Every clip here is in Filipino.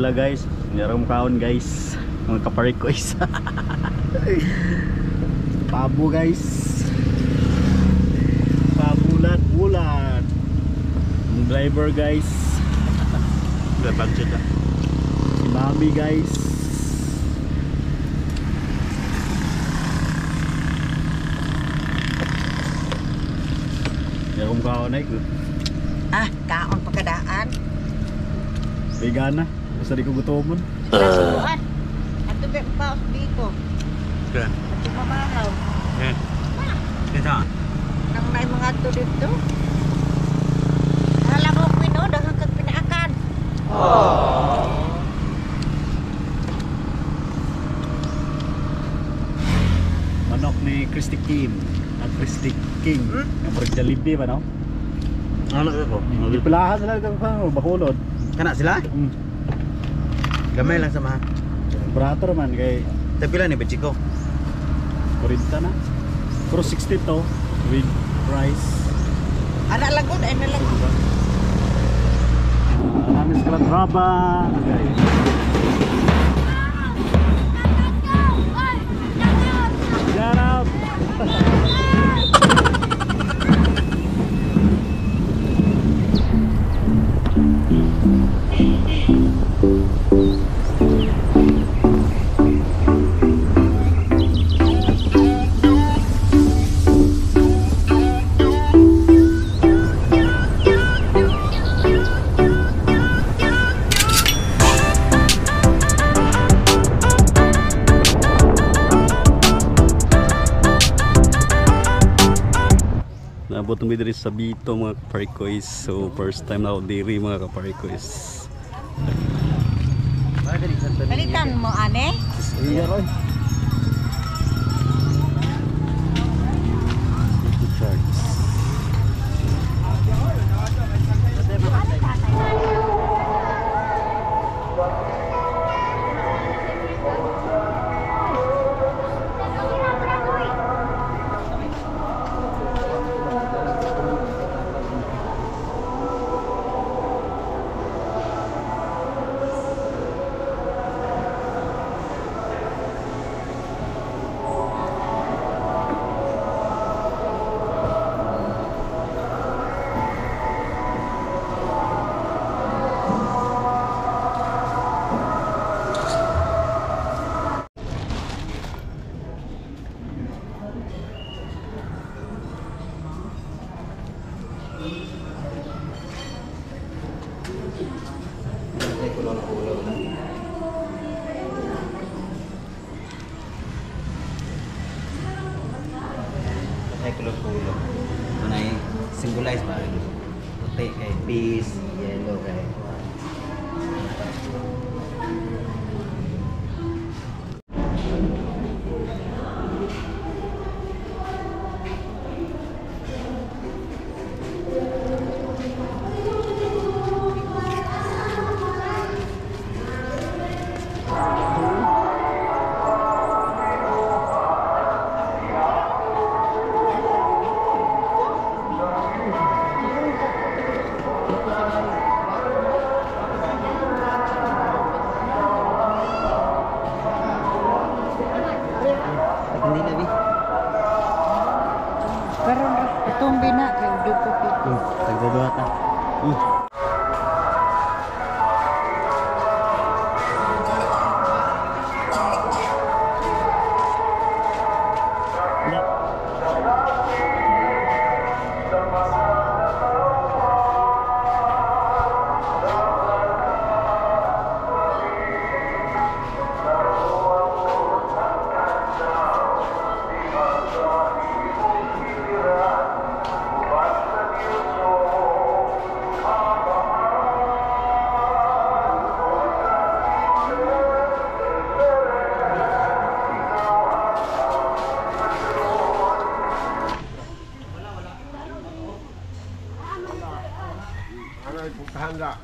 Wala guys, meron kaon guys, mga kaparik ko isa. Pabo guys, pabulat-bulat. Ang driver guys, si Mami guys. Meron kaon ay Kaon pagkadaan. Vegana, basta di ko gutomon. Susuan. Ato ba paus dito? Kaya? Ato mamaraw. Kita? Nang may mga ato dito. Alam mo ko ino, dagang kag pinaakan. Manok ni Christy Kim at Christy King. Ang Jollibee ba no? Ano ko? Ipalahan sila ng Bacolod. Kana sila? Gamay lang sa mga. Brato man kay Tapila ni Bechiko. 40 na. Pero 60 to with rice. Ana lang gud ay nalang. Namin sa Calatrava guys. Shut up! Naabot na diri sa Bito mga kaparikoys. So first time na ako diri mga kaparikoys. Balikan mo ane? Iya roy. Bito charts. Kulo-kulo. Ano ay singgulize ba? Puti kay peace, yellow kay Karon itong bina kay dupo pito. Tagdadua ta.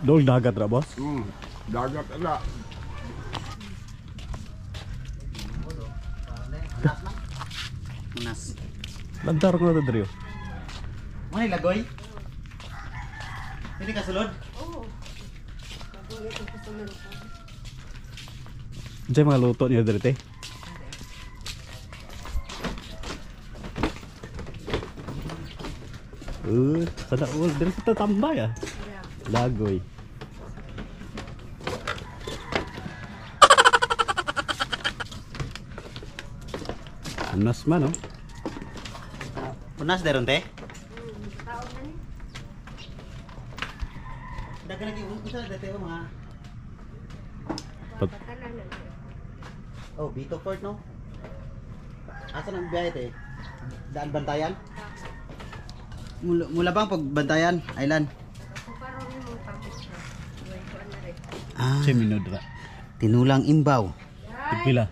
Dol dagat ra boss? Dagat ada. Unas. Lantar ko na to Drio. Mo ni lagoy? Pili ka sulod? Oo. Kabuya ko sa Diyan mga luto niyo dito. Sada order sa tambay ah. Lagoy. Anas man oh. Punas daron te? Dagan lagi unsa dito mga. Oh, Bito Fort no? Asa nang biyahe te? Daan Bantayan? Mula bang pagbantayan, Island? Ah, Cheminodra. tinulang imbaw. Pila.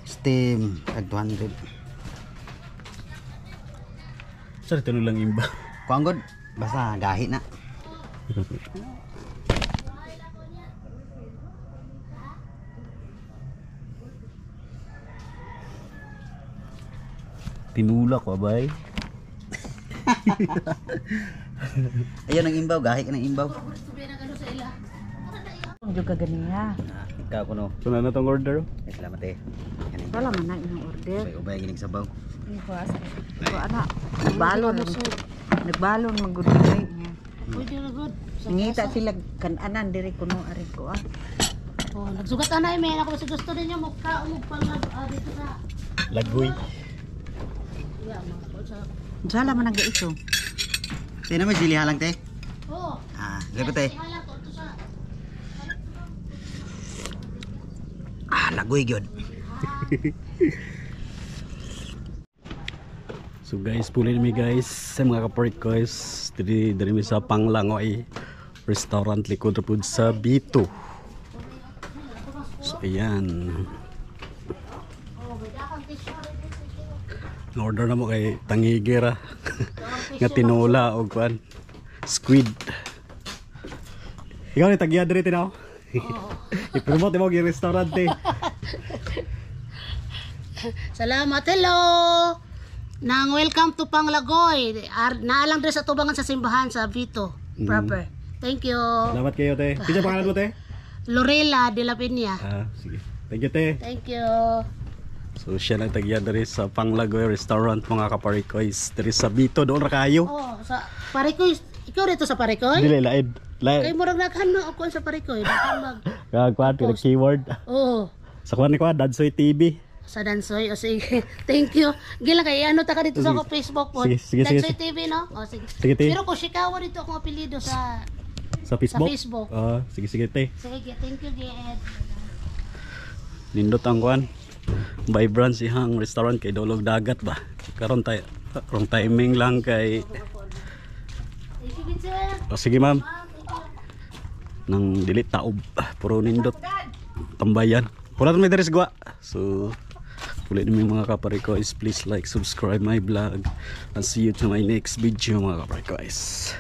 Steam, tag 200. Sa tinulang imba. Kuanggod, basta gahi na. Tinulak wa bay. Ayun ang imbaw, gahi ka ng imbaw. Juga ganiya. Ikaw kuno. So na tong order. Ay, salamat eh. Yan Wala man na imong order. ubay ginig sabaw. Ko ana. Nagbalon. Nagbalon magudulay niya. Pwede na good. Nangita sila kananan diri kuno ari ko ah. Oh, nagsugat na may ako sa gusto ninyo mukha pang dito sa. Lagoy. Yeah, mga sa. Sala man naga ito. Sino may sili halang te? Oh. Ah, lagot eh. Hala ko to sa. Ah, lagoy gyud. So guys, puli mi guys sa mga kaparik guys. Diri mi sa Panglangoy restaurant likod ra pud sa Bito. So ayan. Order na mo kay Tangigera nga tinola og kwan squid. Ikaw ni tagya diri tinaw. I-promote mo yung restaurant eh. Salamat, hello. Nang welcome to Panglagoy. Naalang din sa tubangan sa simbahan sa Vito. Proper. Thank you. Salamat kayo te. Kisa pangalan mo te? Lorela de la Peña. Ah, sige. Thank you te. Thank you. So siya lang tagya diri sa Panglagoy restaurant mga kaparikoys. Diri sa Bito doon ra kayo. Oh, sa Parikoy. Ikaw dito sa Parikoy? Dili laid. Kay Laid. murag naghan ako sa Parikoy. Naghan Kagkuan pinag keyword. Oh. Sa kuan ni kuan Dadsoy TV. Sa Dansoy. O sige. Thank you. Gila kay ano ta ka dito sa ako Facebook po. Sige, sige, sige. Dansoy TV no? O sige. Sige, te. Pero ko Shikawa dito akong apelyido sa Sa Facebook. Sa Facebook. Ah, sige te. sige. Thank you, Ged. Nindot ang kuan. Vibrant sihang restaurant kay Dolog Dagat ba. Karon tay wrong timing lang kay Thank you, sir. o sige ma'am. Nang dili taob puro nindot tambayan. Wala may deres gwa. So ulit namin mga kaparikoys, please like, subscribe my vlog and see you to my next video mga kaparikoys.